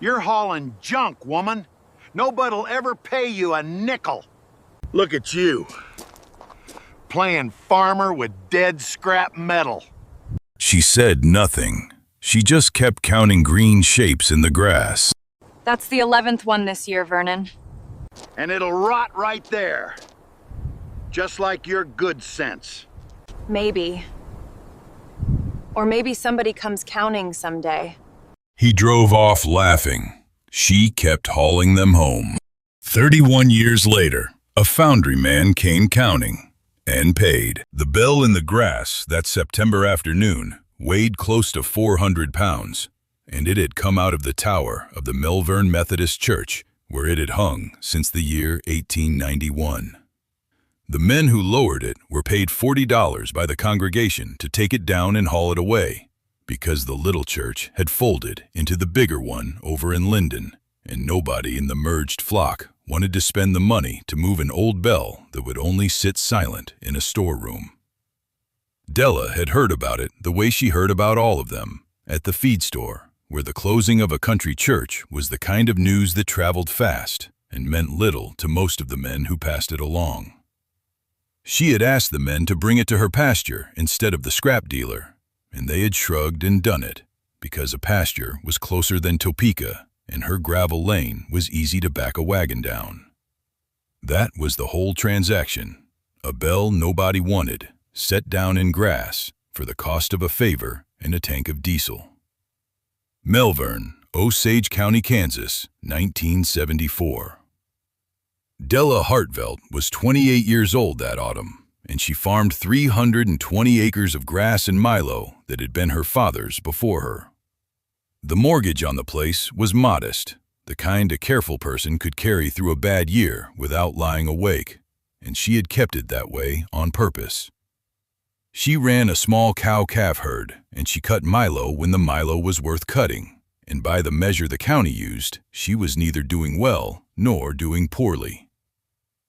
You're hauling junk, woman. Nobody'll ever pay you a nickel. Look at you. Playing farmer with dead scrap metal. She said nothing. She just kept counting green shapes in the grass. That's the 11th one this year, Vernon. And it'll rot right there. Just like your good sense. Maybe. Or maybe somebody comes counting someday. He drove off laughing. She kept hauling them home. 31 years later, a foundry man came counting and paid. The bell in the grass that September afternoon weighed close to 400 pounds, and it had come out of the tower of the Malvern Methodist Church, where it had hung since the year 1891. The men who lowered it were paid $40 by the congregation to take it down and haul it away, because the little church had folded into the bigger one over in Linden, and nobody in the merged flock wanted to spend the money to move an old bell that would only sit silent in a storeroom. Della had heard about it the way she heard about all of them, at the feed store, where the closing of a country church was the kind of news that traveled fast and meant little to most of the men who passed it along. She had asked the men to bring it to her pasture instead of the scrap dealer, and they had shrugged and done it, because a pasture was closer than Topeka, and her gravel lane was easy to back a wagon down. That was the whole transaction. A bell nobody wanted, set down in grass, for the cost of a favor and a tank of diesel. Malvern, Osage County, Kansas, 1974. Della Hartvelt was 28 years old that autumn, and she farmed 320 acres of grass and milo that had been her father's before her. The mortgage on the place was modest, the kind a careful person could carry through a bad year without lying awake, and she had kept it that way on purpose. She ran a small cow-calf herd, and she cut milo when the milo was worth cutting, and by the measure the county used, she was neither doing well nor doing poorly.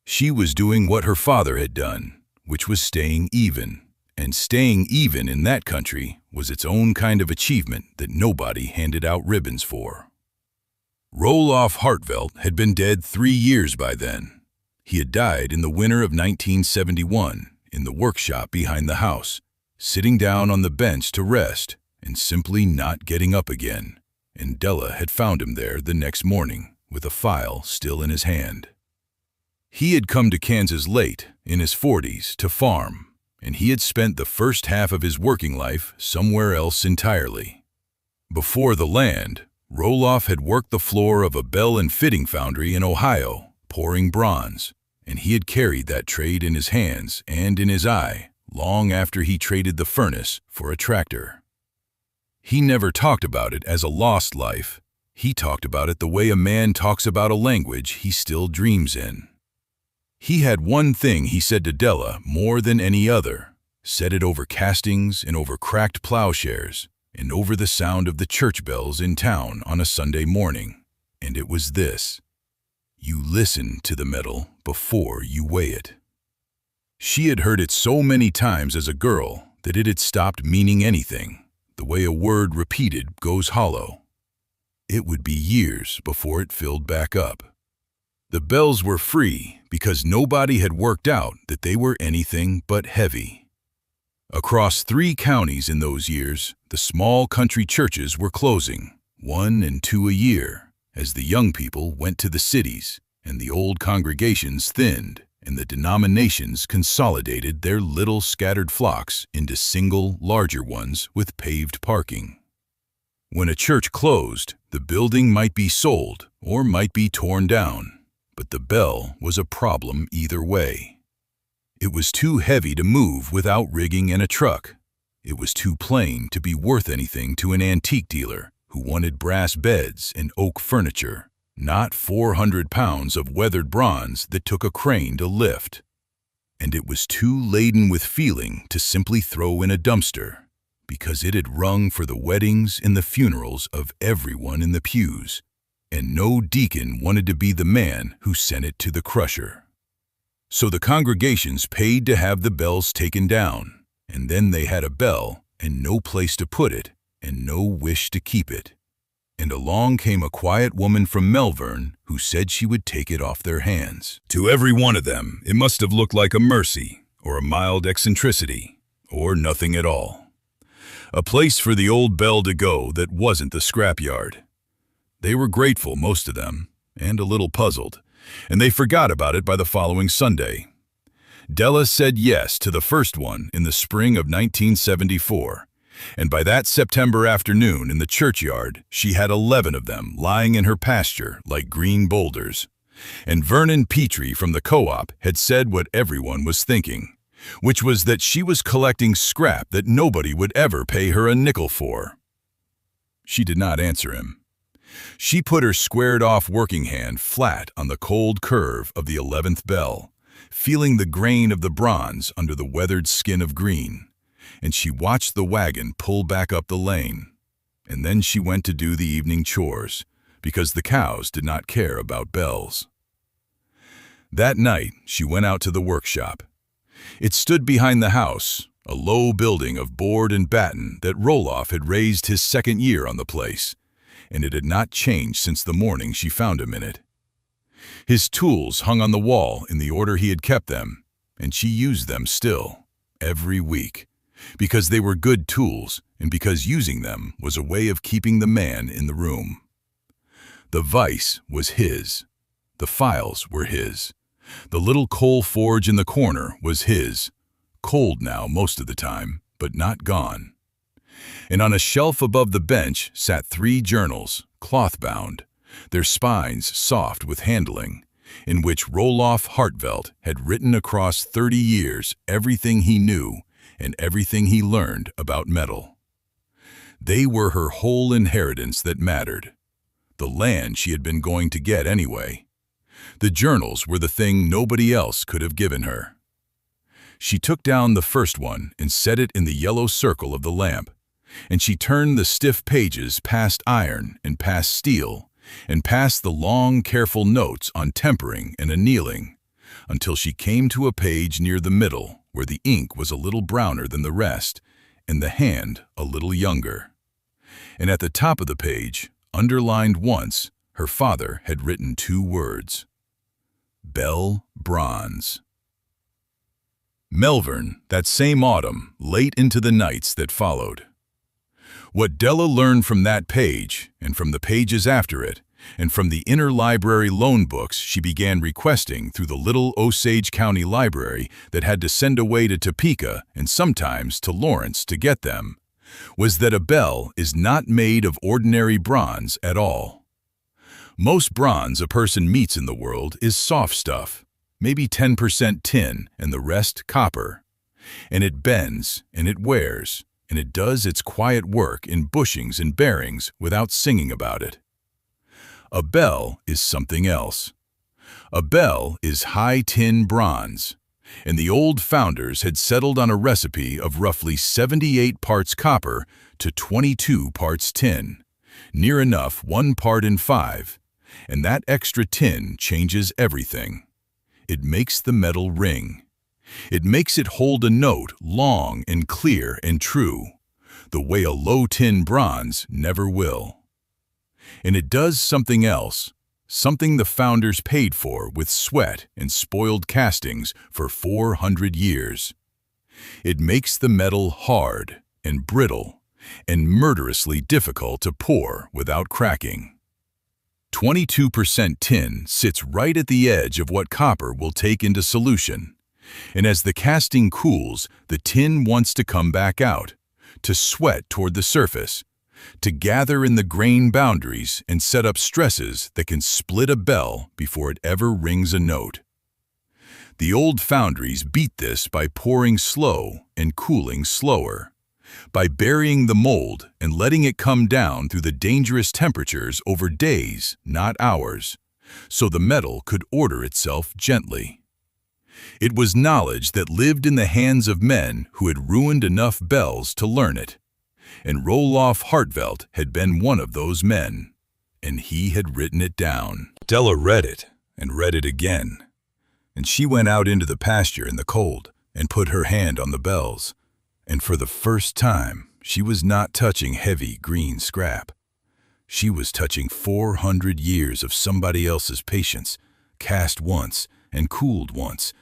She was doing what her father had done, which was staying even, and staying even in that country was its own kind of achievement that nobody handed out ribbons for. Roloff Hartvelt had been dead 3 years by then. He had died in the winter of 1971 in the workshop behind the house, sitting down on the bench to rest and simply not getting up again, and Della had found him there the next morning with a file still in his hand. He had come to Kansas late, in his 40s, to farm, and he had spent the first half of his working life somewhere else entirely. Before the land, Roloff had worked the floor of a bell and fitting foundry in Ohio, pouring bronze, and he had carried that trade in his hands and in his eye long after he traded the furnace for a tractor. He never talked about it as a lost life. He talked about it the way a man talks about a language he still dreams in. He had one thing he said to Della more than any other, said it over castings and over cracked plowshares and over the sound of the church bells in town on a Sunday morning, and it was this: you listen to the metal before you weigh it. She had heard it so many times as a girl that it had stopped meaning anything, the way a word repeated goes hollow. It would be years before it filled back up. The bells were free because nobody had worked out that they were anything but heavy. Across 3 counties in those years, the small country churches were closing, 1 and 2 a year, as the young people went to the cities and the old congregations thinned and the denominations consolidated their little scattered flocks into single, larger ones with paved parking. When a church closed, the building might be sold or might be torn down, but the bell was a problem either way. It was too heavy to move without rigging and a truck. It was too plain to be worth anything to an antique dealer who wanted brass beds and oak furniture, not 400 pounds of weathered bronze that took a crane to lift. And it was too laden with feeling to simply throw in a dumpster, because it had rung for the weddings and the funerals of everyone in the pews, and no deacon wanted to be the man who sent it to the crusher. So the congregations paid to have the bells taken down, and then they had a bell and no place to put it and no wish to keep it. and along came a quiet woman from Melbourne who said she would take it off their hands. To every one of them, it must have looked like a mercy, or a mild eccentricity, or nothing at all. A place for the old bell to go that wasn't the scrapyard. They were grateful, most of them, and a little puzzled, and they forgot about it by the following Sunday. Della said yes to the first one in the spring of 1974, and by that September afternoon in the churchyard, she had 11 of them lying in her pasture like green boulders. And Vernon Petrie from the co-op had said what everyone was thinking, which was that she was collecting scrap that nobody would ever pay her a nickel for. She did not answer him. She put her squared-off working hand flat on the cold curve of the 11th bell, feeling the grain of the bronze under the weathered skin of green, and she watched the wagon pull back up the lane. And then she went to do the evening chores, because the cows did not care about bells. That night, she went out to the workshop. It stood behind the house, a low building of board and batten that Roloff had raised his second year on the place, and it had not changed since the morning she found him in it. His tools hung on the wall in the order he had kept them, and she used them still, every week, because they were good tools and because using them was a way of keeping the man in the room. The vise was his. The files were his. The little coal forge in the corner was his, cold now most of the time, but not gone. And on a shelf above the bench sat 3 journals, cloth-bound, their spines soft with handling, in which Roloff Hartvelt had written across 30 years everything he knew and everything he learned about metal. They were her whole inheritance that mattered, the land she had been going to get anyway. The journals were the thing nobody else could have given her. She took down the first one and set it in the yellow circle of the lamp, and she turned the stiff pages past iron and past steel, and past the long, careful notes on tempering and annealing, until she came to a page near the middle where the ink was a little browner than the rest, and the hand a little younger. And at the top of the page, underlined once, her father had written 2 words: Bell Bronze. Melbourne, that same autumn, late into the nights that followed. What Della learned from that page, and from the pages after it, and from the interlibrary loan books she began requesting through the little Osage County Library that had to send away to Topeka and sometimes to Lawrence to get them, was that a bell is not made of ordinary bronze at all. Most bronze a person meets in the world is soft stuff, maybe 10% tin and the rest copper. And it bends, and it wears, and it does its quiet work in bushings and bearings without singing about it. A bell is something else. A bell is high tin bronze, and the old founders had settled on a recipe of roughly 78 parts copper to 22 parts tin, near enough 1 part in 5, and that extra tin changes everything. It makes the metal ring. It makes it hold a note long and clear and true, the way a low tin bronze never will. And it does something else, something the founders paid for with sweat and spoiled castings for 400 years. It makes the metal hard and brittle and murderously difficult to pour without cracking. 22% tin sits right at the edge of what copper will take into solution, and as the casting cools, the tin wants to come back out, to sweat toward the surface, to gather in the grain boundaries and set up stresses that can split a bell before it ever rings a note. The old foundries beat this by pouring slow and cooling slower, by burying the mold and letting it come down through the dangerous temperatures over days, not hours, so the metal could order itself gently. It was knowledge that lived in the hands of men who had ruined enough bells to learn it, and Roloff Hartvelt had been one of those men, and he had written it down. Della read it, and read it again, and she went out into the pasture in the cold and put her hand on the bells, and for the first time she was not touching heavy green scrap. She was touching 400 years of somebody else's patience, cast once and cooled once,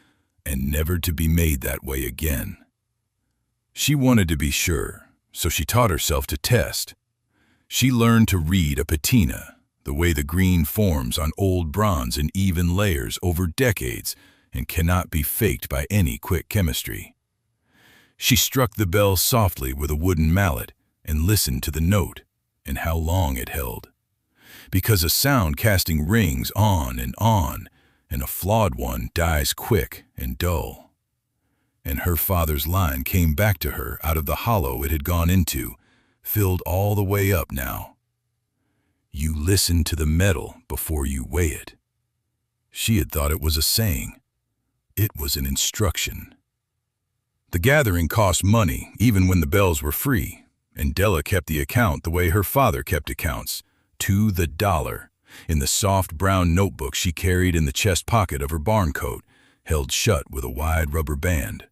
and never to be made that way again. She wanted to be sure, so she taught herself to test. She learned to read a patina, the way the green forms on old bronze in even layers over decades and cannot be faked by any quick chemistry. She struck the bell softly with a wooden mallet and listened to the note and how long it held. Because a sound casting rings on, and a flawed one dies quick and dull. And her father's line came back to her out of the hollow it had gone into, filled all the way up now. You listen to the metal before you weigh it. She had thought it was a saying. It was an instruction. The gathering cost money even when the bells were free, and Della kept the account the way her father kept accounts, to the dollar, in the soft brown notebook she carried in the chest pocket of her barn coat, held shut with a wide rubber band.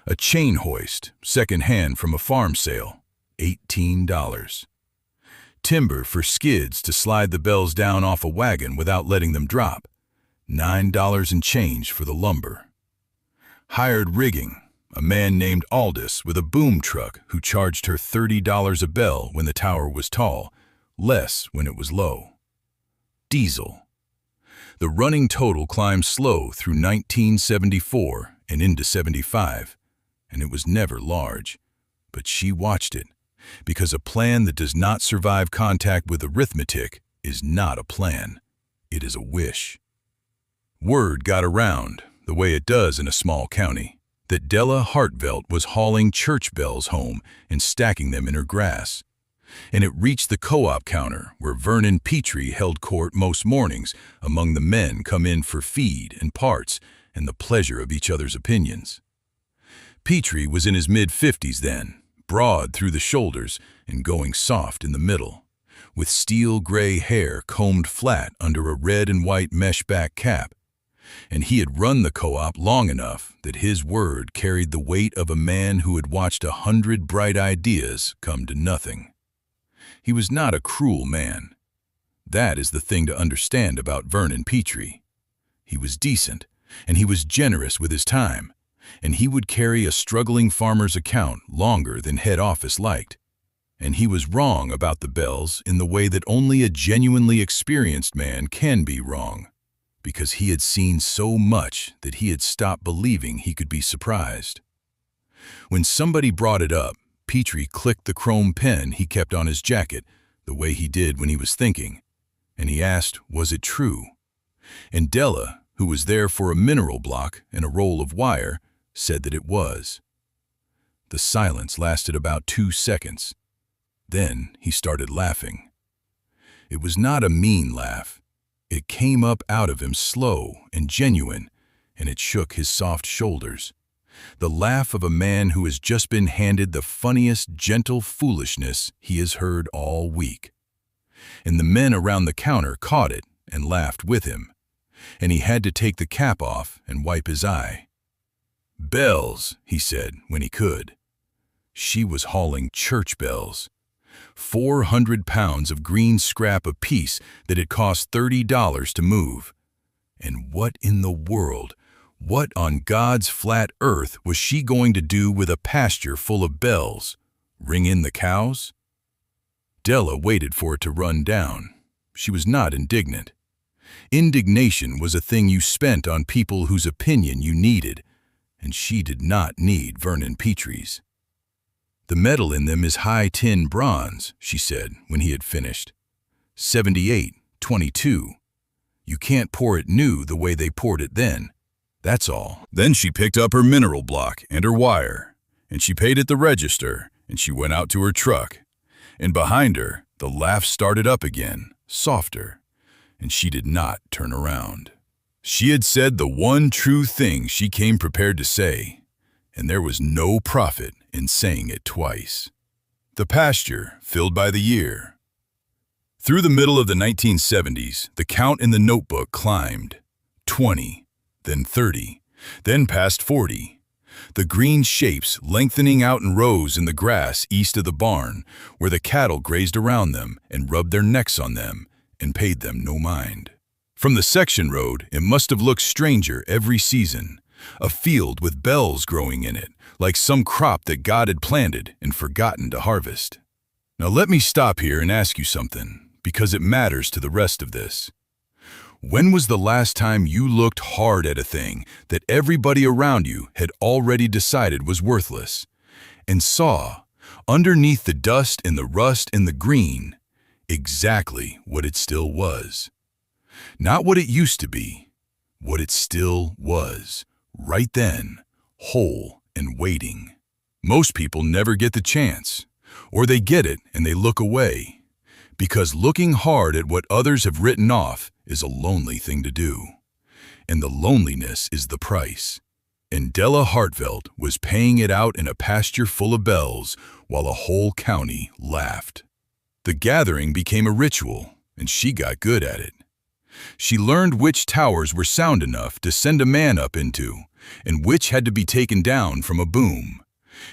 A chain hoist, second-hand from a farm sale, $18. Timber for skids to slide the bells down off a wagon without letting them drop, $9 and change for the lumber. Hired rigging, a man named Aldous with a boom truck who charged her $30 a bell when the tower was tall, less when it was low. Diesel. The running total climbed slow through 1974 and into 75, and it was never large, but she watched it, because a plan that does not survive contact with arithmetic is not a plan. It is a wish. Word got around, the way it does in a small county, that Della Hartvelt was hauling church bells home and stacking them in her grass. And it reached the co-op counter where Vernon Petrie held court most mornings among the men come in for feed and parts and the pleasure of each other's opinions. Petrie was in his mid-50s then, broad through the shoulders and going soft in the middle, with steel gray hair combed flat under a red and white mesh back cap. And he had run the co-op long enough that his word carried the weight of a man who had watched 100 bright ideas come to nothing. He was not a cruel man. That is the thing to understand about Vernon Petrie. He was decent, and he was generous with his time, and he would carry a struggling farmer's account longer than head office liked. And he was wrong about the bells in the way that only a genuinely experienced man can be wrong, because he had seen so much that he had stopped believing he could be surprised. When somebody brought it up, Petrie clicked the chrome pen he kept on his jacket the way he did when he was thinking, and he asked, was it true? And Della, who was there for a mineral block and a roll of wire, said that it was. The silence lasted about 2 seconds. Then he started laughing. It was not a mean laugh. It came up out of him slow and genuine, and it shook his soft shoulders. The laugh of a man who has just been handed the funniest, gentle foolishness he has heard all week. And the men around the counter caught it and laughed with him, and he had to take the cap off and wipe his eye. Bells, he said when he could. She was hauling church bells. 400 pounds of green scrap apiece that had cost $30 to move. And what in the world, what on God's flat earth was she going to do with a pasture full of bells? Ring in the cows? Della waited for it to run down. She was not indignant. Indignation was a thing you spent on people whose opinion you needed, and she did not need Vernon Petrie's. The metal in them is high tin bronze, she said when he had finished. 78-22. You can't pour it new the way they poured it then. That's all. Then she picked up her mineral block and her wire, and she paid at the register, and she went out to her truck. And behind her, the laugh started up again, softer, and she did not turn around. She had said the one true thing she came prepared to say, and there was no profit in saying it twice. The pasture filled by the year. Through the middle of the 1970s, the count in the notebook climbed. 20, then 30, then past 40. the green shapes lengthening out in rows in the grass east of the barn, where the cattle grazed around them and rubbed their necks on them and paid them no mind. From the section road, it must have looked stranger every season, a field with bells growing in it, like some crop that God had planted and forgotten to harvest. Now let me stop here and ask you something, because it matters to the rest of this. When was the last time you looked hard at a thing that everybody around you had already decided was worthless, and saw, underneath the dust and the rust and the green, exactly what it still was? Not what it used to be, what it still was, right then, whole and waiting. Most people never get the chance, or they get it and they look away, because looking hard at what others have written off is a lonely thing to do. And the loneliness is the price. And Della Hartveld was paying it out in a pasture full of bells while a whole county laughed. The gathering became a ritual, and she got good at it. She learned which towers were sound enough to send a man up into, and which had to be taken down from a boom.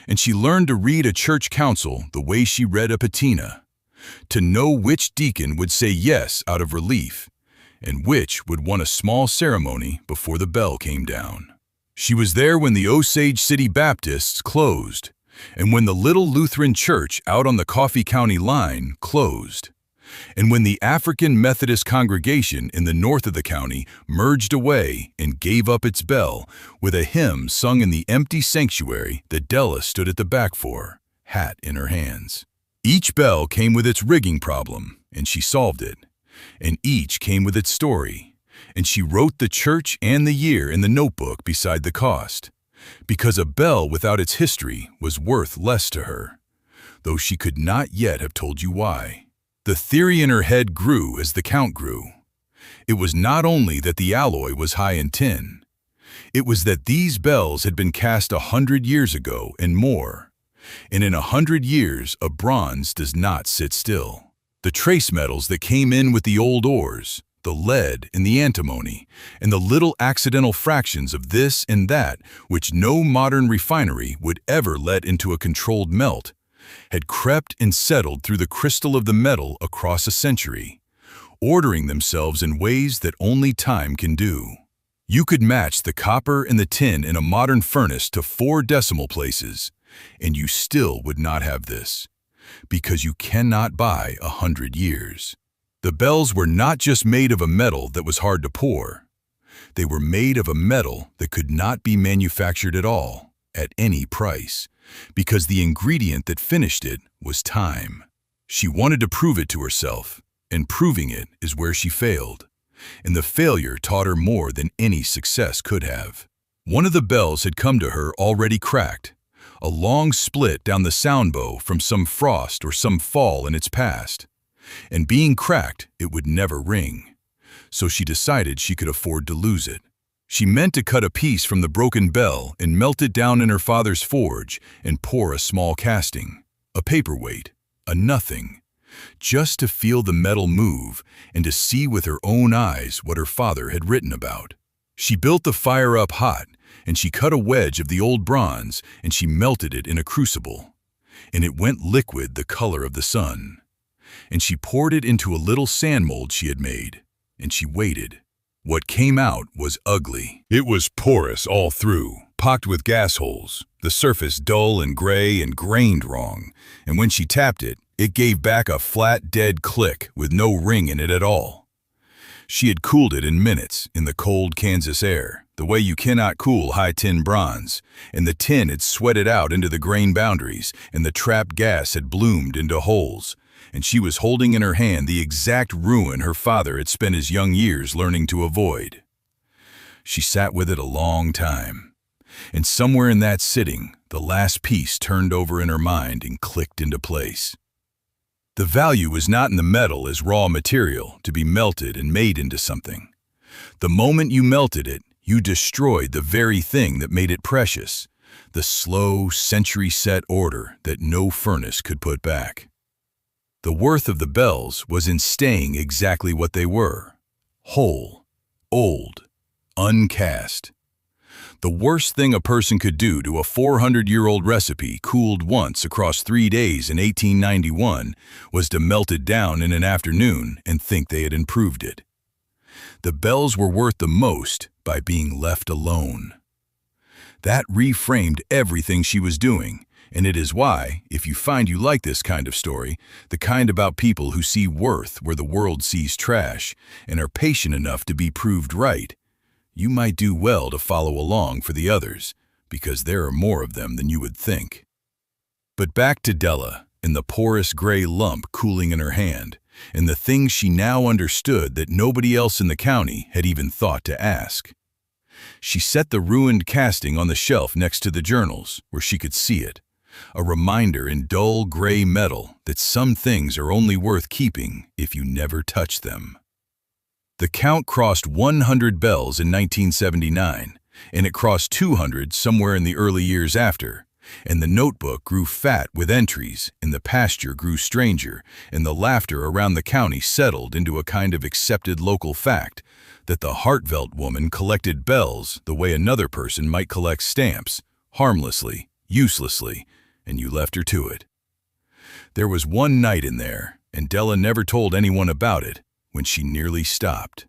And she learned to read a church council the way she read a patina, to know which deacon would say yes out of relief, and which would want a small ceremony before the bell came down. She was there when the Osage City Baptists closed, and when the little Lutheran church out on the Coffee County line closed, and when the African Methodist congregation in the north of the county merged away and gave up its bell with a hymn sung in the empty sanctuary that Della stood at the back for, hat in her hands. Each bell came with its rigging problem, and she solved it. And each came with its story, and she wrote the church and the year in the notebook beside the cost, because a bell without its history was worth less to her, though she could not yet have told you why. The theory in her head grew as the count grew. It was not only that the alloy was high in tin, it was that these bells had been cast 100 years ago and more, and in 100 years a bronze does not sit still. The trace metals that came in with the old ores, the lead and the antimony, and the little accidental fractions of this and that which no modern refinery would ever let into a controlled melt, had crept and settled through the crystal of the metal across a century, ordering themselves in ways that only time can do. You could match the copper and the tin in a modern furnace to 4 decimal places, and you still would not have this, because you cannot buy 100 years. The bells were not just made of a metal that was hard to pour. They were made of a metal that could not be manufactured at all, at any price, because the ingredient that finished it was time. She wanted to prove it to herself, and proving it is where she failed. And the failure taught her more than any success could have. One of the bells had come to her already cracked, a long split down the sound bow from some frost or some fall in its past. And being cracked, it would never ring. So she decided she could afford to lose it. She meant to cut a piece from the broken bell and melt it down in her father's forge and pour a small casting, a paperweight, a nothing, just to feel the metal move and to see with her own eyes what her father had written about. She built the fire up hot, and she cut a wedge of the old bronze and she melted it in a crucible, and it went liquid the color of the sun. And she poured it into a little sand mold she had made, and she waited. What came out was ugly. It was porous all through, pocked with gas holes, the surface dull and gray and grained wrong, and when she tapped it, it gave back a flat, dead click with no ring in it at all. She had cooled it in minutes in the cold Kansas air, the way you cannot cool high-tin bronze, and the tin had sweated out into the grain boundaries, and the trapped gas had bloomed into holes, and she was holding in her hand the exact ruin her father had spent his young years learning to avoid. She sat with it a long time, and somewhere in that sitting, the last piece turned over in her mind and clicked into place. The value was not in the metal as raw material to be melted and made into something. The moment you melted it, you destroyed the very thing that made it precious, the slow, century-set order that no furnace could put back. The worth of the bells was in staying exactly what they were, whole, old, uncast. The worst thing a person could do to a 400-year-old recipe cooled once across 3 days in 1891 was to melt it down in an afternoon and think they had improved it. The bells were worth the most by being left alone. That reframed everything she was doing, and it is why, if you find you like this kind of story, the kind about people who see worth where the world sees trash and are patient enough to be proved right, you might do well to follow along for the others, because there are more of them than you would think. But back to Della, and the porous gray lump cooling in her hand, and the things she now understood that nobody else in the county had even thought to ask. She set the ruined casting on the shelf next to the journals, where she could see it, a reminder in dull gray metal that some things are only worth keeping if you never touch them. The count crossed 100 bells in 1979, and it crossed 200 somewhere in the early years after, and the notebook grew fat with entries, and the pasture grew stranger, and the laughter around the county settled into a kind of accepted local fact that the Hartvelt woman collected bells the way another person might collect stamps, harmlessly, uselessly, and you left her to it. There was one night in there, and Della never told anyone about it, when she nearly stopped.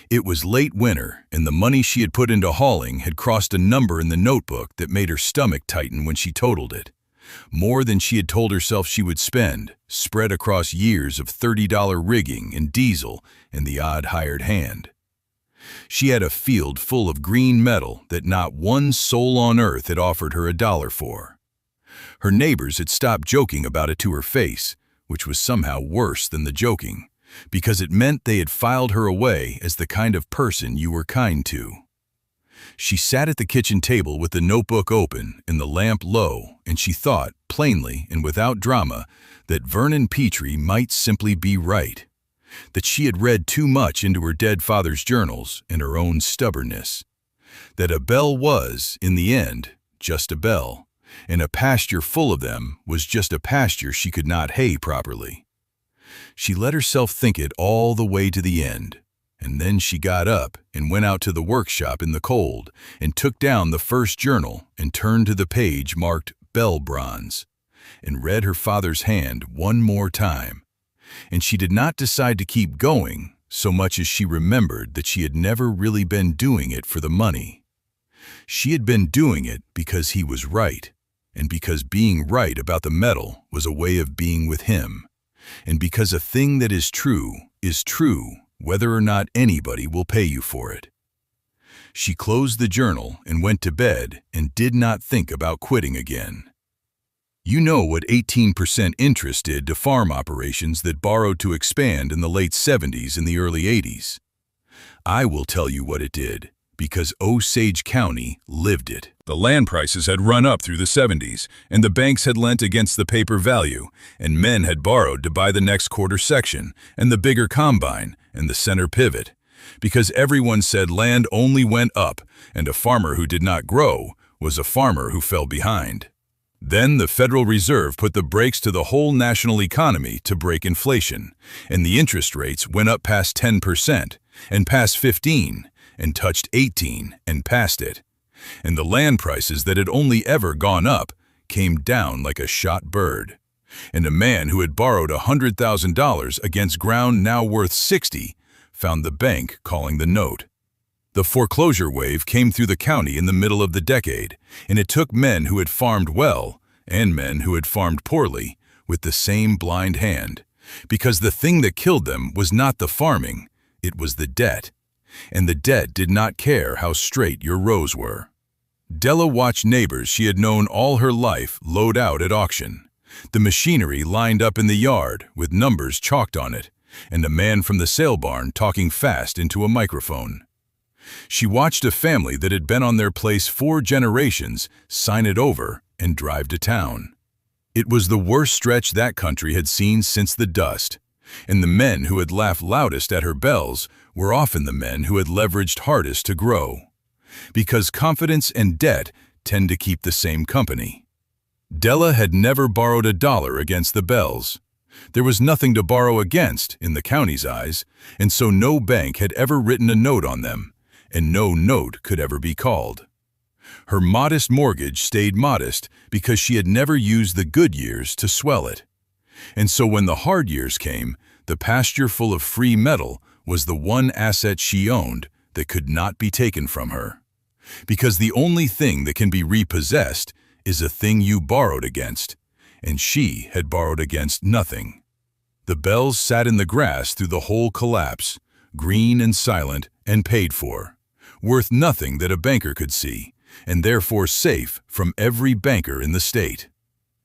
It was late winter, and the money she had put into hauling had crossed a number in the notebook that made her stomach tighten when she totaled it. More than she had told herself she would spend, spread across years of $30 rigging and diesel and the odd hired hand. She had a field full of green metal that not one soul on earth had offered her $1 for. Her neighbors had stopped joking about it to her face, which was somehow worse than the joking, because it meant they had filed her away as the kind of person you were kind to. She sat at the kitchen table with the notebook open and the lamp low, and she thought, plainly and without drama, that Vernon Petrie might simply be right, that she had read too much into her dead father's journals and her own stubbornness, that a bell was, in the end, just a bell, and a pasture full of them was just a pasture she could not hay properly. She let herself think it all the way to the end, and then she got up and went out to the workshop in the cold and took down the first journal and turned to the page marked Bell Bronze and read her father's hand one more time. And she did not decide to keep going so much as she remembered that she had never really been doing it for the money. She had been doing it because he was right, and because being right about the metal was a way of being with him, and because a thing that is true whether or not anybody will pay you for it. She closed the journal and went to bed and did not think about quitting again. You know what 18% interest did to farm operations that borrowed to expand in the late 70s and the early 80s. I will tell you what it did, because Osage County lived it. The land prices had run up through the 70s, and the banks had lent against the paper value, and men had borrowed to buy the next quarter section, and the bigger combine, and the center pivot, because everyone said land only went up, and a farmer who did not grow was a farmer who fell behind. Then the Federal Reserve put the brakes to the whole national economy to break inflation, and the interest rates went up past 10%, and past 15%, and touched 18% and past it. And the land prices that had only ever gone up came down like a shot bird. And a man who had borrowed $100,000 against ground now worth $60,000 found the bank calling the note. The foreclosure wave came through the county in the middle of the decade, and it took men who had farmed well and men who had farmed poorly with the same blind hand, because the thing that killed them was not the farming, it was the debt. And the debt did not care how straight your rows were. Della watched neighbors she had known all her life load out at auction, the machinery lined up in the yard with numbers chalked on it, and a man from the sale barn talking fast into a microphone. She watched a family that had been on their place 4 generations sign it over and drive to town. It was the worst stretch that country had seen since the dust, and the men who had laughed loudest at her bells were often the men who had leveraged hardest to grow, because confidence and debt tend to keep the same company. Della had never borrowed $1 against the bells. There was nothing to borrow against in the county's eyes, and so no bank had ever written a note on them, and no note could ever be called. Her modest mortgage stayed modest because she had never used the good years to swell it. And so when the hard years came, the pasture full of free metal was the one asset she owned that could not be taken from her. Because the only thing that can be repossessed is a thing you borrowed against, and she had borrowed against nothing. The bells sat in the grass through the whole collapse, green and silent and paid for, worth nothing that a banker could see, and therefore safe from every banker in the state.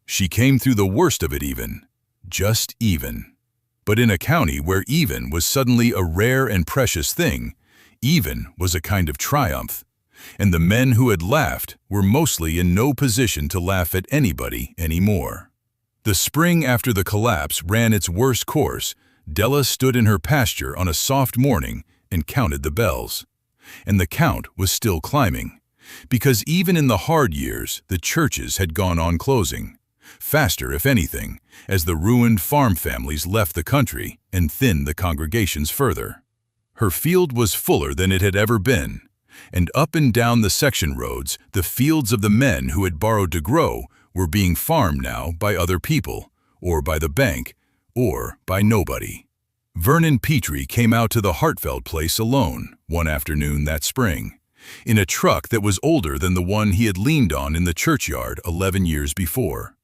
She came through the worst of it even, just even. But in a county where even was suddenly a rare and precious thing, even was a kind of triumph, and the men who had laughed were mostly in no position to laugh at anybody anymore. The spring after the collapse ran its worst course. Della stood in her pasture on a soft morning and counted the bells. And the count was still climbing, because even in the hard years the churches had gone on closing, faster if anything, as the ruined farm families left the country and thinned the congregations further. Her field was fuller than it had ever been, and up and down the section roads the fields of the men who had borrowed to grow were being farmed now by other people, or by the bank, or by nobody. Vernon Petrie came out to the Hartfeld place alone one afternoon that spring, in a truck that was older than the one he had leaned on in the churchyard 11 years before.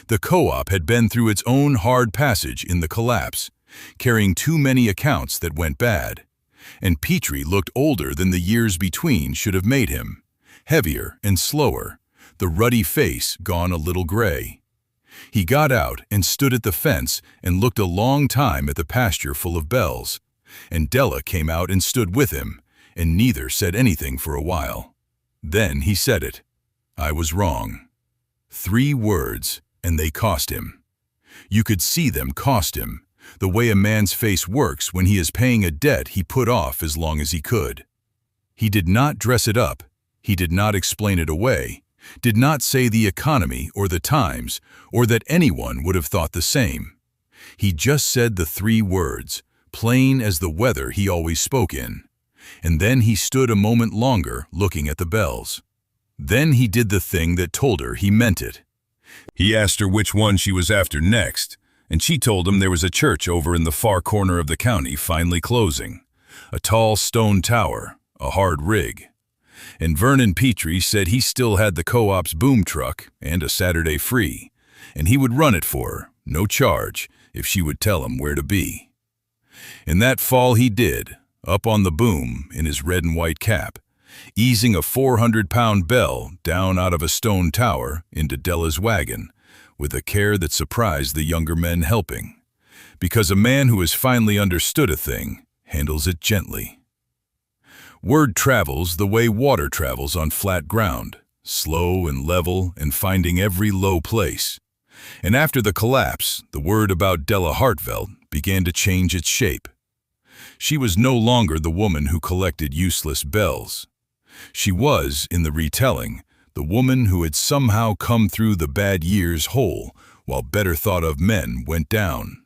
The co-op had been through its own hard passage in the collapse, carrying too many accounts that went bad, and Petrie looked older than the years between should have made him, heavier and slower, the ruddy face gone a little gray. He got out and stood at the fence and looked a long time at the pasture full of bells, and Della came out and stood with him, and neither said anything for a while. Then he said it. I was wrong. 3 words, and they cost him. You could see them cost him, the way a man's face works when he is paying a debt he put off as long as he could. He did not dress it up, he did not explain it away, did not say the economy or the times, or that anyone would have thought the same. He just said the 3 words, plain as the weather he always spoke in, and then he stood a moment longer looking at the bells. Then he did the thing that told her he meant it. He asked her which one she was after next, and she told him there was a church over in the far corner of the county finally closing, a tall stone tower, a hard rig. And Vernon Petrie said he still had the co-op's boom truck and a Saturday free, and he would run it for her, no charge, if she would tell him where to be. And that fall he did, up on the boom in his red and white cap, easing a 400-pound bell down out of a stone tower into Della's wagon, with a care that surprised the younger men helping, because a man who has finally understood a thing handles it gently. Word travels the way water travels on flat ground, slow and level and finding every low place. And after the collapse, the word about Della Hartfeld began to change its shape. She was no longer the woman who collected useless bells. She was, in the retelling, the woman who had somehow come through the bad years whole, while better thought of men went down.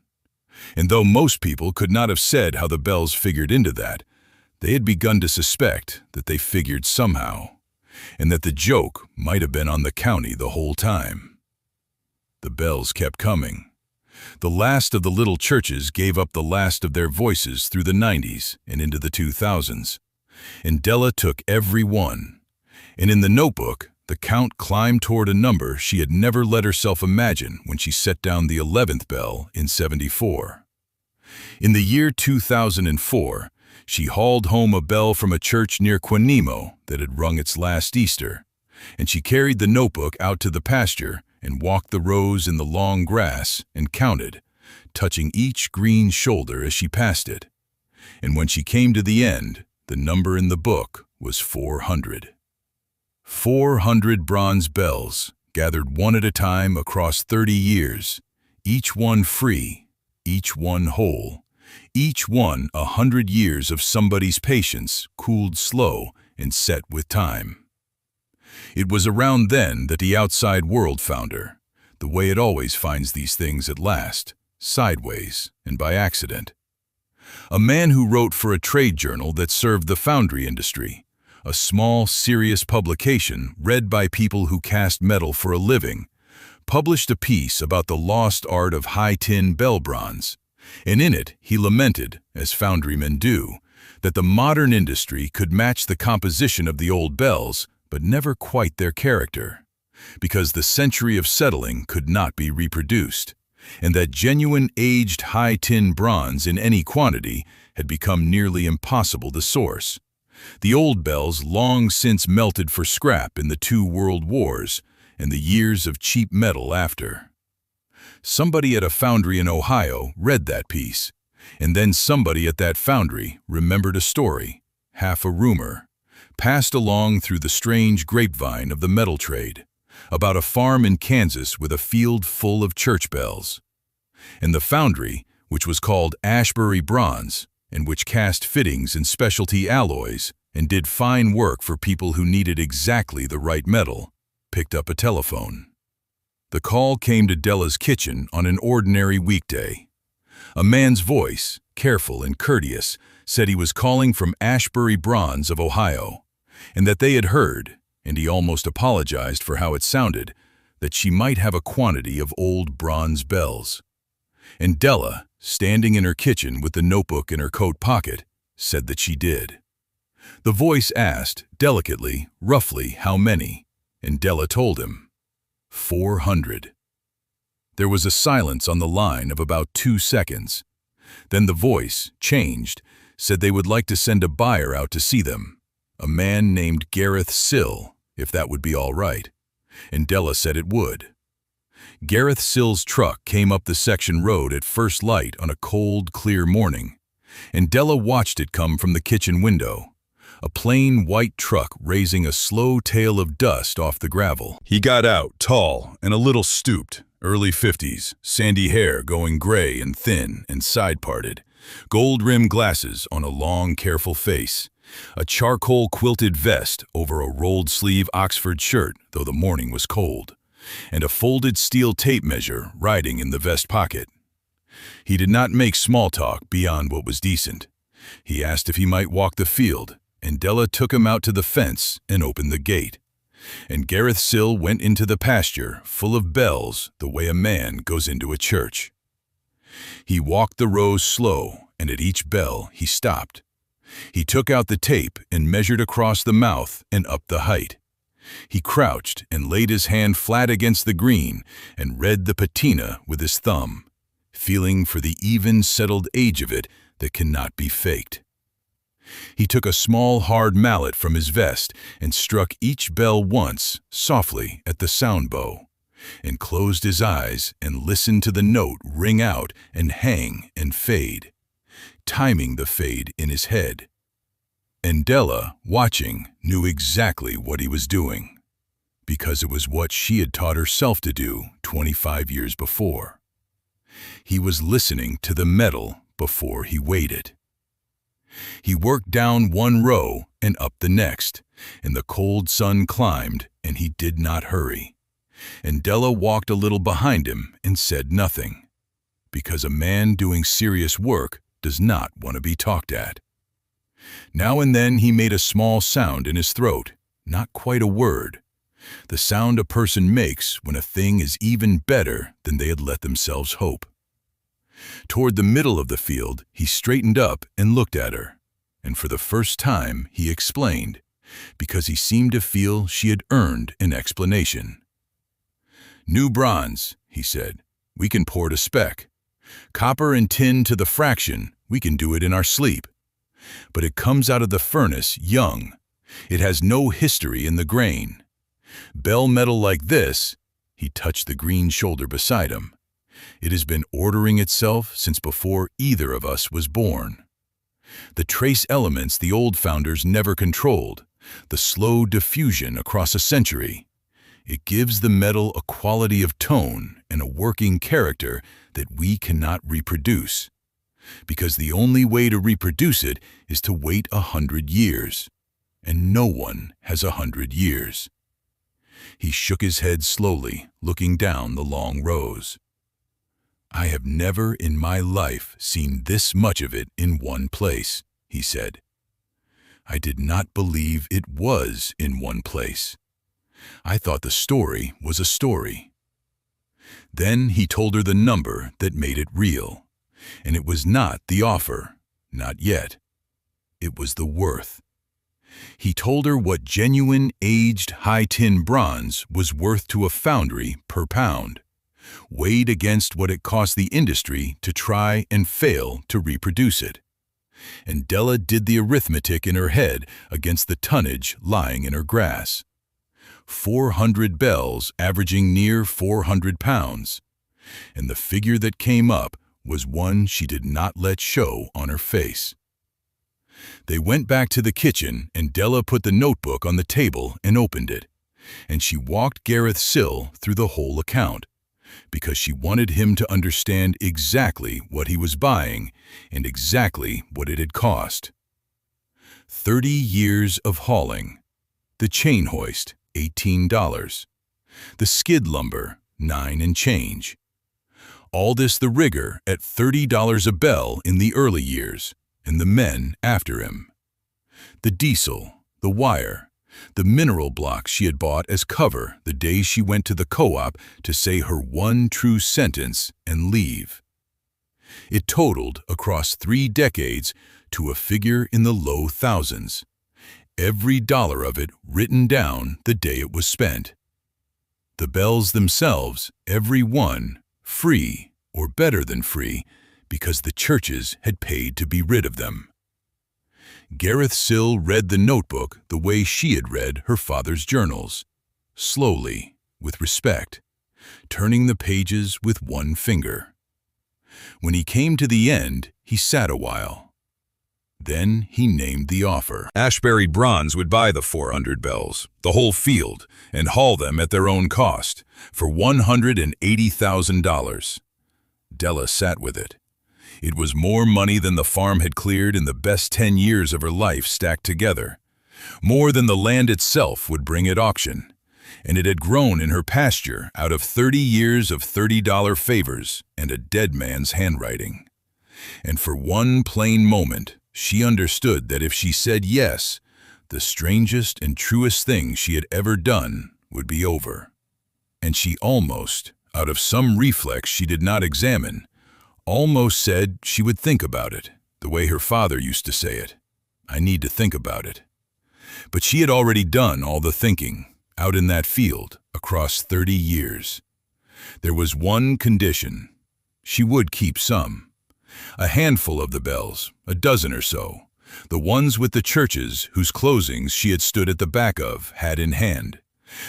And though most people could not have said how the bells figured into that, they had begun to suspect that they figured somehow, and that the joke might have been on the county the whole time. The bells kept coming. The last of the little churches gave up the last of their voices through the 90s and into the 2000s, and Della took every one. And in the notebook, the count climbed toward a number she had never let herself imagine when she set down the 11th bell in '74. In the year 2004, she hauled home a bell from a church near Quanimo that had rung its last Easter, and she carried the notebook out to the pasture and walked the rows in the long grass and counted, touching each green shoulder as she passed it. And when she came to the end, the number in the book was 400. 400 bronze bells, gathered one at a time across 30 years, each one free, each one whole, each one 100 years of somebody's patience, cooled slow and set with time. It was around then that the outside world found her, the way it always finds these things at last, sideways and by accident. a man who wrote for a trade journal that served the foundry industry, a small, serious publication read by people who cast metal for a living, published a piece about the lost art of high-tin bell bronze, and in it he lamented, as foundrymen do, that the modern industry could match the composition of the old bells, but never quite their character, because the century of settling could not be reproduced, and that genuine aged high-tin bronze in any quantity had become nearly impossible to source. The old bells long since melted for scrap in the 2 world wars and the years of cheap metal after. Somebody at a foundry in Ohio read that piece, and then somebody at that foundry remembered a story, half a rumor, passed along through the strange grapevine of the metal trade, about a farm in Kansas with a field full of church bells. And the foundry, which was called Ashbury Bronze, and which cast fittings and specialty alloys and did fine work for people who needed exactly the right metal, picked up a telephone. The call came to Della's kitchen on an ordinary weekday. A man's voice, careful and courteous, said he was calling from Ashbury Bronze of Ohio, and that they had heard, and he almost apologized for how it sounded, that she might have a quantity of old bronze bells. And Della, standing in her kitchen with the notebook in her coat pocket, said that she did. The voice asked, delicately, roughly, how many, and Della told him, 400. There was a silence on the line of about 2 seconds. Then the voice, changed, said they would like to send a buyer out to see them, a man named Gareth Sill, if that would be all right, and Della said it would. Gareth Sill's truck came up the section road at first light on a cold, clear morning, and Della watched it come from the kitchen window, a plain white truck raising a slow tail of dust off the gravel. He got out, tall and a little stooped, early 50s, sandy hair going gray and thin and side-parted, gold-rimmed glasses on a long, careful face, a charcoal-quilted vest over a rolled-sleeve Oxford shirt, though the morning was cold, and a folded steel tape measure riding in the vest pocket. He did not make small talk beyond what was decent. He asked if he might walk the field, and Della took him out to the fence and opened the gate. And Gareth Sill went into the pasture, full of bells, the way a man goes into a church. He walked the rows slow, and at each bell he stopped. He took out the tape and measured across the mouth and up the height. He crouched and laid his hand flat against the green and read the patina with his thumb, feeling for the even, settled age of it that cannot be faked. He took a small, hard mallet from his vest and struck each bell once, softly, at the sound bow, and closed his eyes and listened to the note ring out and hang and fade, timing the fade in his head. And Della, watching, knew exactly what he was doing, because it was what she had taught herself to do 25 years before. He was listening to the metal before he weighed it. He worked down one row and up the next, and the cold sun climbed, and he did not hurry. And Della walked a little behind him and said nothing, because a man doing serious work does not want to be talked at. Now and then he made a small sound in his throat, not quite a word, the sound a person makes when a thing is even better than they had let themselves hope. Toward the middle of the field, he straightened up and looked at her, and for the first time he explained, because he seemed to feel she had earned an explanation. "New bronze," he said, "we can pour to spec. Copper and tin to the fraction, we can do it in our sleep. But it comes out of the furnace young. It has no history in the grain. Bell metal like this," he touched the green shoulder beside him, "it has been ordering itself since before either of us was born. The trace elements the old founders never controlled, the slow diffusion across a century, it gives the metal a quality of tone and a working character that we cannot reproduce, because the only way to reproduce it is to wait 100 years, and no one has 100 years." He shook his head slowly, looking down the long rows. "I have never in my life seen this much of it in one place," he said. "I did not believe it was in one place. I thought the story was a story." Then he told her the number that made it real, and it was not the offer, not yet. It was the worth. He told her what genuine aged high-tin bronze was worth to a foundry per pound, weighed against what it cost the industry to try and fail to reproduce it. And Della did the arithmetic in her head against the tonnage lying in her grass. 400 bells averaging near 400 pounds. And the figure that came up was one she did not let show on her face. They went back to the kitchen, and Della put the notebook on the table and opened it. And she walked Gareth Sill through the whole account, because she wanted him to understand exactly what he was buying and exactly what it had cost. 30 years of hauling. The chain hoist, $18. The skid lumber, $9 and change. All this the rigger at $30 a bell in the early years, and the men after him. The diesel, the wire, the mineral blocks she had bought as cover the day she went to the co-op to say her one true sentence and leave. It totaled across 3 decades to a figure in the low thousands, every dollar of it written down the day it was spent. The bells themselves, every one, free or better than free, because the churches had paid to be rid of them. Gareth Sill read the notebook the way she had read her father's journals, slowly, with respect, turning the pages with one finger. When he came to the end, he sat a while. Then he named the offer. Ashbury Bronze would buy the 400 bells, the whole field, and haul them at their own cost, for $180,000. Della sat with it. It was more money than the farm had cleared in the best 10 years of her life stacked together, more than the land itself would bring at auction, and it had grown in her pasture out of 30 years of $30 favors and a dead man's handwriting. And for one plain moment, she understood that if she said yes, the strangest and truest thing she had ever done would be over. And she almost, out of some reflex she did not examine, almost said she would think about it, the way her father used to say it. "I need to think about it." But she had already done all the thinking, out in that field, across 30 years. There was one condition. She would keep some. A handful of the bells, a dozen or so, the ones with the churches whose closings she had stood at the back of, hat in hand,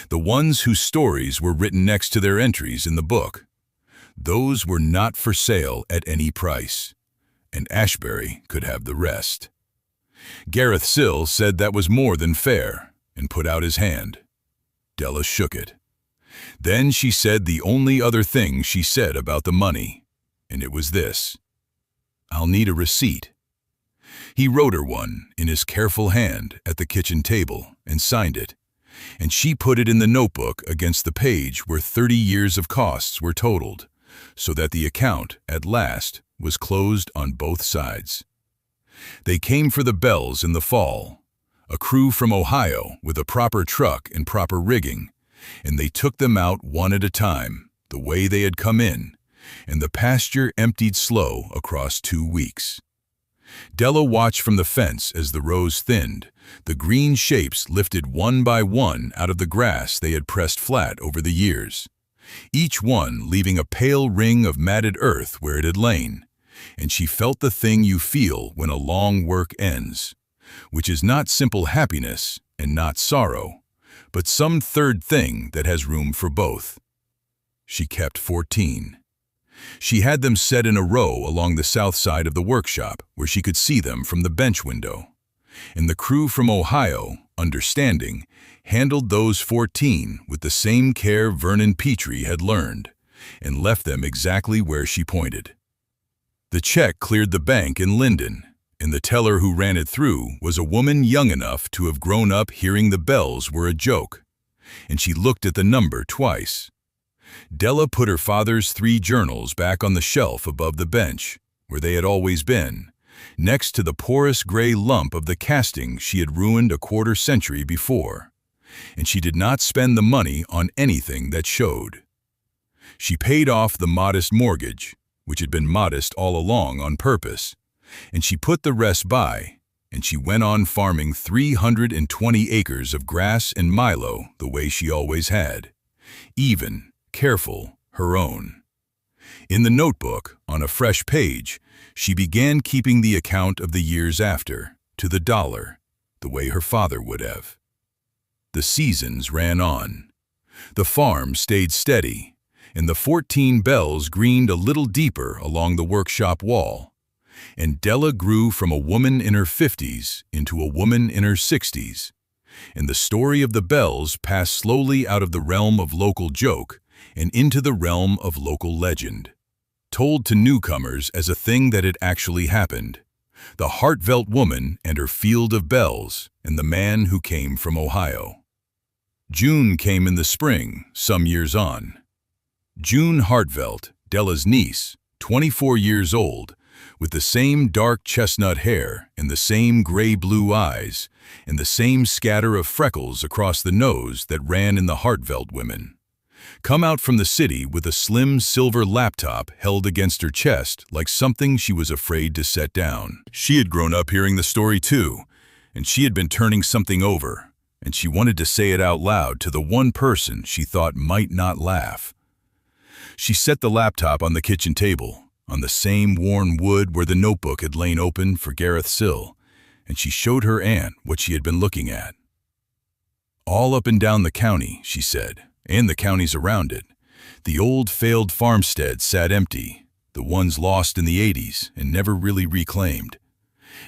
the ones whose stories were written next to their entries in the book. Those were not for sale at any price, and Ashbury could have the rest. Gareth Sill said that was more than fair, and put out his hand. Della shook it. Then she said the only other thing she said about the money, and it was this: "I'll need a receipt." He wrote her one in his careful hand at the kitchen table and signed it, and she put it in the notebook against the page where 30 years of costs were totaled, so that the account, at last, was closed on both sides. They came for the bells in the fall, a crew from Ohio with a proper truck and proper rigging, and they took them out one at a time, the way they had come in, and the pasture emptied slow across 2 weeks. Della watched from the fence as the rows thinned, the green shapes lifted one by one out of the grass they had pressed flat over the years, each one leaving a pale ring of matted earth where it had lain, and she felt the thing you feel when a long work ends, which is not simple happiness and not sorrow, but some third thing that has room for both. She kept 14. She had them set in a row along the south side of the workshop where she could see them from the bench window, and the crew from Ohio, understanding, handled those 14 with the same care Vernon Petrie had learned, and left them exactly where she pointed. The check cleared the bank in Linden, and the teller who ran it through was a woman young enough to have grown up hearing the bells were a joke, and she looked at the number twice. Della put her father's 3 journals back on the shelf above the bench, where they had always been, next to the porous gray lump of the casting she had ruined a quarter century before. And she did not spend the money on anything that showed. She paid off the modest mortgage, which had been modest all along on purpose, and she put the rest by, and she went on farming 320 acres of grass and milo the way she always had, even, careful, her own. In the notebook, on a fresh page, she began keeping the account of the years after, to the dollar, the way her father would have. The seasons ran on. The farm stayed steady, and the 14 bells greened a little deeper along the workshop wall. And Della grew from a woman in her 50s into a woman in her 60s. And the story of the bells passed slowly out of the realm of local joke and into the realm of local legend, told to newcomers as a thing that had actually happened. The Hartvelt woman and her field of bells, and the man who came from Ohio. June came in the spring, some years on. June Hartvelt, Della's niece, 24 years old, with the same dark chestnut hair and the same gray-blue eyes and the same scatter of freckles across the nose that ran in the Hartvelt women. Come out from the city with a slim silver laptop held against her chest like something she was afraid to set down. She had grown up hearing the story too, and she had been turning something over, and she wanted to say it out loud to the one person she thought might not laugh. She set the laptop on the kitchen table, on the same worn wood where the notebook had lain open for Gareth Sill, and she showed her aunt what she had been looking at. All up and down the county, she said, and the counties around it, the old failed farmsteads sat empty, the ones lost in the 80s and never really reclaimed.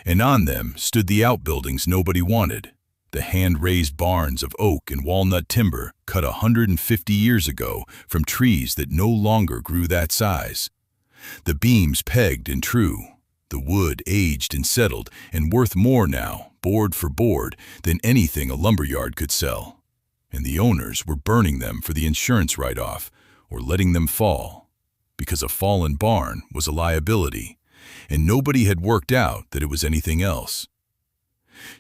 And on them stood the outbuildings nobody wanted, the hand-raised barns of oak and walnut timber cut 150 years ago from trees that no longer grew that size. The beams pegged and true, the wood aged and settled and worth more now, board for board, than anything a lumberyard could sell. And the owners were burning them for the insurance write-off or letting them fall, because a fallen barn was a liability, and nobody had worked out that it was anything else.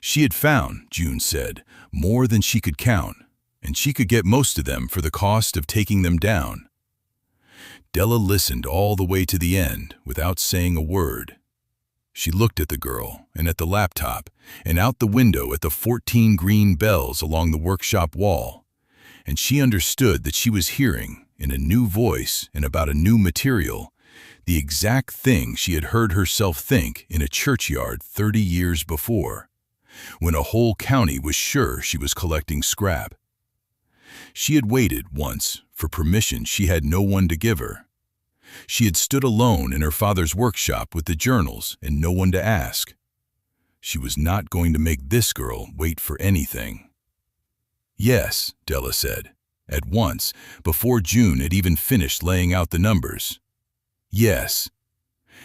She had found, June said, more than she could count, and she could get most of them for the cost of taking them down. Della listened all the way to the end without saying a word. She looked at the girl and at the laptop and out the window at the 14 green bells along the workshop wall, and she understood that she was hearing, in a new voice and about a new material, the exact thing she had heard herself think in a churchyard 30 years before, when a whole county was sure she was collecting scrap. She had waited once for permission she had no one to give her. She had stood alone in her father's workshop with the journals and no one to ask. She was not going to make this girl wait for anything. Yes, Della said, at once, before June had even finished laying out the numbers. Yes.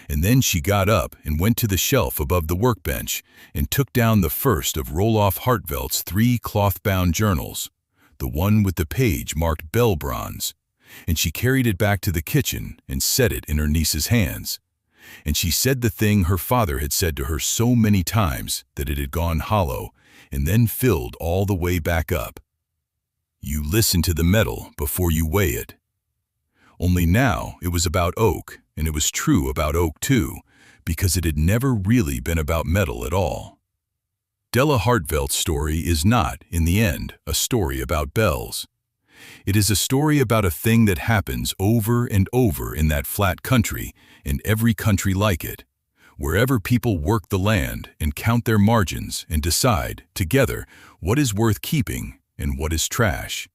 And then she got up and went to the shelf above the workbench and took down the first of Roloff Hartvelt's 3 cloth-bound journals, the one with the page marked bell bronze, and she carried it back to the kitchen and set it in her niece's hands. And she said the thing her father had said to her so many times that it had gone hollow and then filled all the way back up. You listen to the metal before you weigh it. Only now it was about oak, and it was true about oak too, because it had never really been about metal at all. Della Hartvelt's story is not, in the end, a story about bells. It is a story about a thing that happens over and over in that flat country and every country like it, wherever people work the land and count their margins and decide, together, what is worth keeping and what is trash.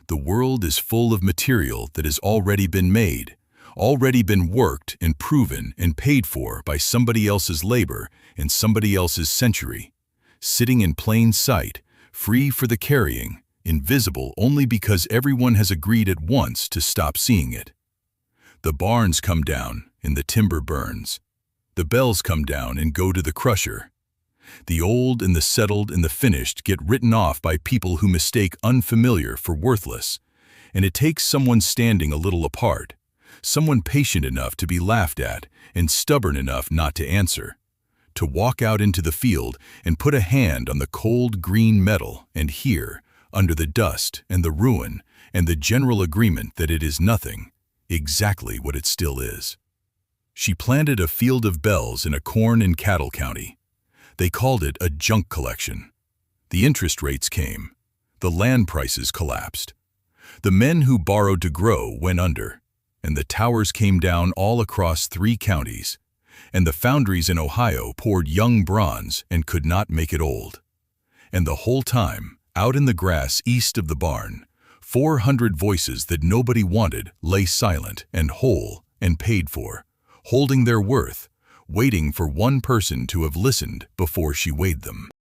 The world is full of material that has already been made, already been worked and proven and paid for by somebody else's labor and somebody else's century, sitting in plain sight, free for the carrying, invisible only because everyone has agreed at once to stop seeing it. The barns come down and the timber burns. The bells come down and go to the crusher. The old and the settled and the finished get written off by people who mistake unfamiliar for worthless, And it takes someone standing a little apart, someone patient enough to be laughed at and stubborn enough not to answer, to walk out into the field and put a hand on the cold green metal and hear, under the dust and the ruin and the general agreement that it is nothing, exactly what it still is. She planted a field of bells in a corn and cattle county. They called it a junk collection. The interest rates came. The land prices collapsed. The men who borrowed to grow went under, and the towers came down all across 3 counties, and the foundries in Ohio poured young bronze and could not make it old. And the whole time, out in the grass east of the barn, 400 voices that nobody wanted lay silent and whole and paid for, holding their worth, waiting for one person to have listened before she weighed them.